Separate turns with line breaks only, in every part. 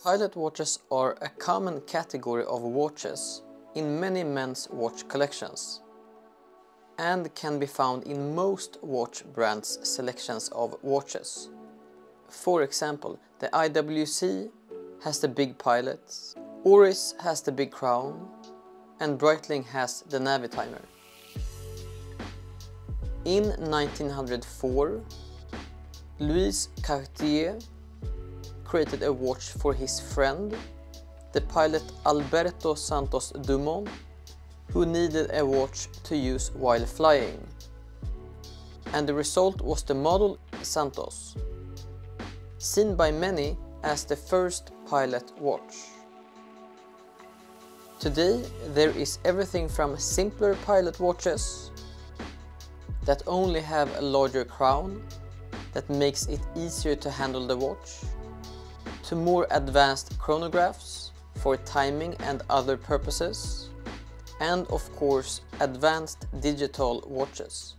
Pilot watches are a common category of watches in many men's watch collections and can be found in most watch brands' selections of watches. For example, the IWC has the big pilot, Oris has the big crown, and Breitling has the Navitimer. In 1904, Louis Cartier created a watch for his friend, the pilot Alberto Santos Dumont, who needed a watch to use while flying. And the result was the model Santos, seen by many as the first pilot watch. Today there is everything from simpler pilot watches that only have a larger crown that makes it easier to handle the watch, to more advanced chronographs for timing and other purposes, and of course advanced digital watches.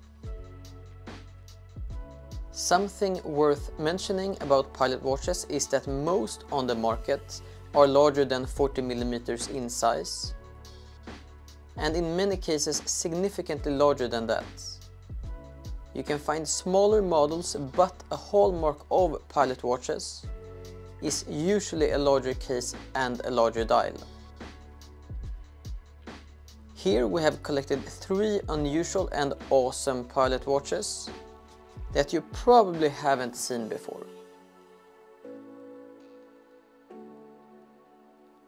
Something worth mentioning about pilot watches is that most on the market are larger than 40 mm in size, and in many cases significantly larger than that. You can find smaller models, but a hallmark of pilot watches is usually a larger case and a larger dial. Here we have collected 3 unusual and awesome pilot watches that you probably haven't seen before.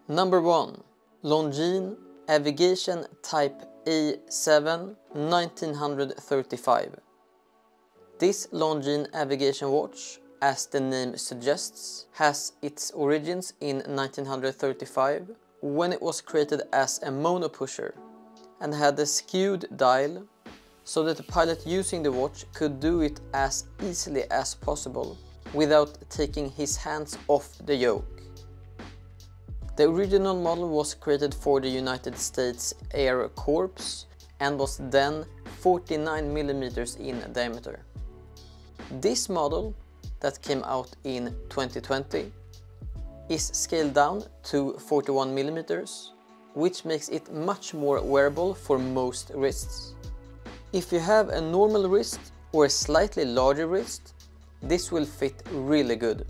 Number 1. Longines Avigation Type A7 1935. This Longines Avigation watch, as the name suggests, has its origins in 1935 when it was created as a monopusher and had a skewed dial so that the pilot using the watch could do it as easily as possible without taking his hands off the yoke. The original model was created for the United States Air Corps and was then 49 mm in diameter. This model, that came out in 2020, is scaled down to 41 mm, which makes it much more wearable for most wrists. If you have a normal wrist or a slightly larger wrist, this will fit really good.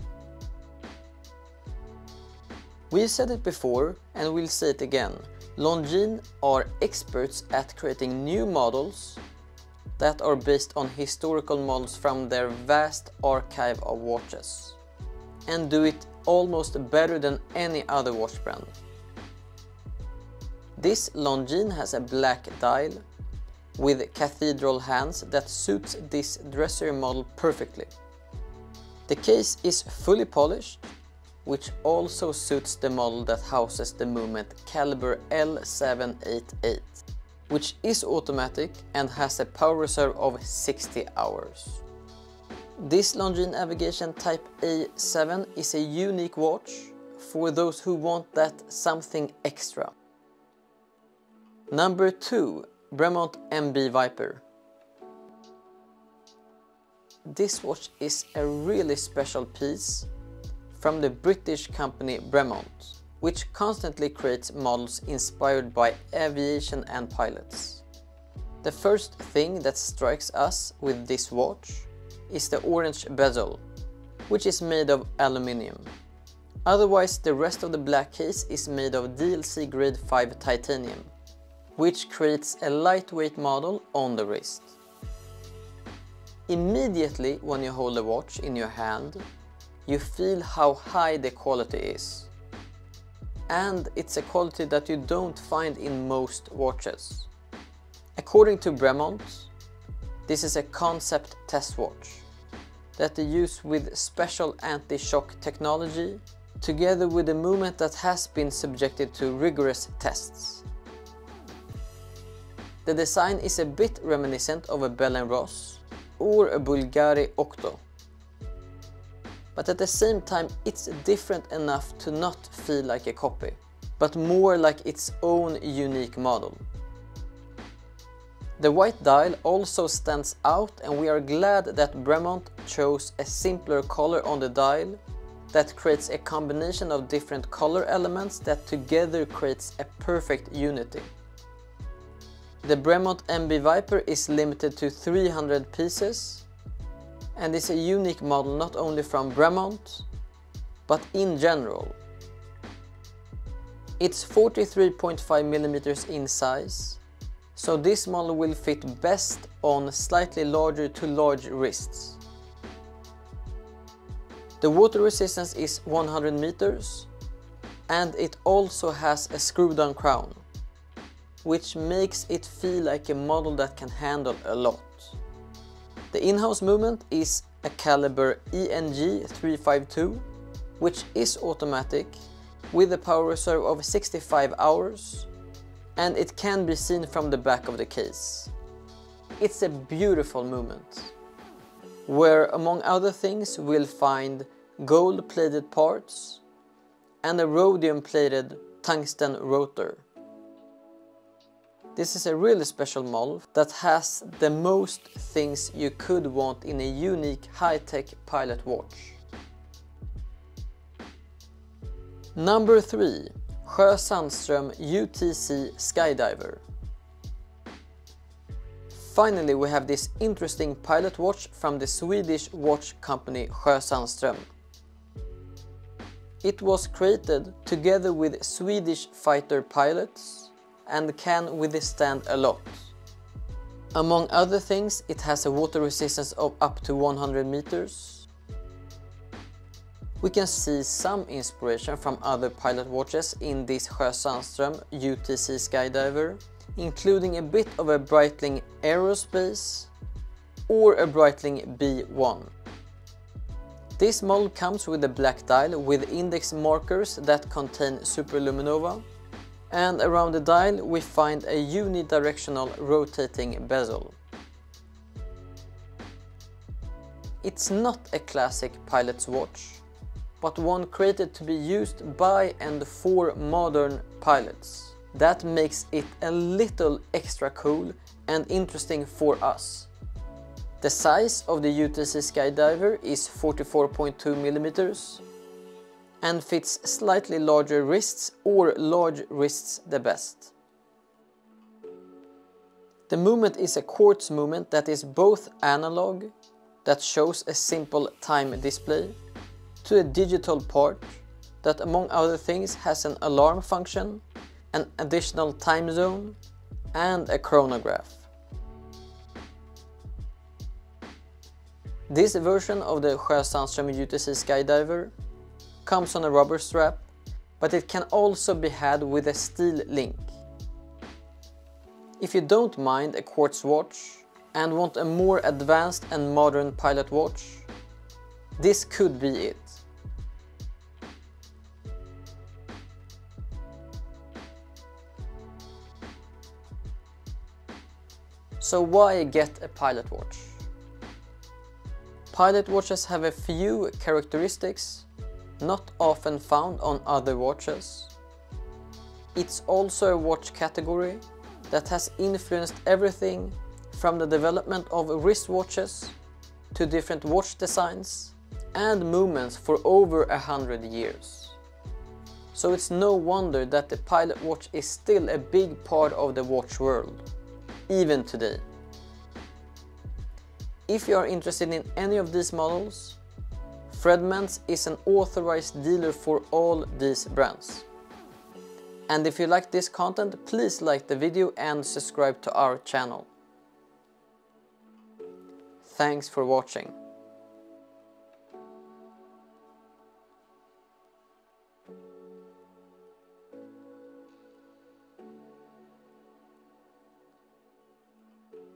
We've said it before and we'll say it again. Longines are experts at creating new models that are based on historical models from their vast archive of watches, and do it almost better than any other watch brand. This Longines has a black dial with cathedral hands that suits this dressier model perfectly. The case is fully polished, which also suits the model that houses the movement caliber L788, which is automatic and has a power reserve of 60 hours. This Longines Avigation Type A7 is a unique watch for those who want that something extra. Number 2. Bremont MB Viper. This watch is a really special piece from the British company Bremont, which constantly creates models inspired by aviation and pilots. The first thing that strikes us with this watch is the orange bezel, which is made of aluminium. Otherwise, the rest of the black case is made of DLC grade 5 titanium, which creates a lightweight model on the wrist. Immediately when you hold the watch in your hand, you feel how high the quality is. And it's a quality that you don't find in most watches. According to Bremont, this is a concept test watch that they use with special anti-shock technology, together with a movement that has been subjected to rigorous tests. The design is a bit reminiscent of a Bell & Ross or a Bulgari Octo. But at the same time it's different enough to not feel like a copy, but more like its own unique model. The white dial also stands out, and we are glad that Bremont chose a simpler color on the dial that creates a combination of different color elements that together creates a perfect unity. The Bremont MB Viper is limited to 300 pieces and is a unique model not only from Bremont, but in general. It's 43.5mm in size, so this model will fit best on slightly larger to large wrists. The water resistance is 100 meters and it also has a screw-down crown, which makes it feel like a model that can handle a lot. The in-house movement is a caliber ENG 352, which is automatic with a power reserve of 65 hours, and it can be seen from the back of the case. It's a beautiful movement, where among other things we'll find gold plated parts and a rhodium plated tungsten rotor. This is a really special model that has the most things you could want in a unique high-tech pilot watch. Number 3. Sandström UTC Skydiver. Finally, we have this interesting pilot watch from the Swedish watch company Sandström. It was created together with Swedish fighter pilots and can withstand a lot. Among other things, it has a water resistance of up to 100 meters. We can see some inspiration from other pilot watches in this Sandström UTC Skydiver, including a bit of a Breitling Aerospace or a Breitling B1. This model comes with a black dial with index markers that contain superluminova, and around the dial we find a unidirectional rotating bezel. It's not a classic pilot's watch, but one created to be used by and for modern pilots. That makes it a little extra cool and interesting for us. The size of the UTC Skydiver is 44.2mm and fits slightly larger wrists or large wrists the best. The movement is a quartz movement that is both analog, that shows a simple time display, to a digital part that among other things has an alarm function, an additional time zone and a chronograph. This version of the Sandström UTC Skydiver comes on a rubber strap, but it can also be had with a steel link. If you don't mind a quartz watch and want a more advanced and modern pilot watch, this could be it. So why get a pilot watch? Pilot watches have a few characteristics not often found on other watches. It's also a watch category that has influenced everything from the development of wristwatches to different watch designs and movements for over 100 years. So it's no wonder that the pilot watch is still a big part of the watch world, even today. If you are interested in any of these models, Fredmans is an authorized dealer for all these brands. And if you like this content, please like the video and subscribe to our channel. Thanks for watching.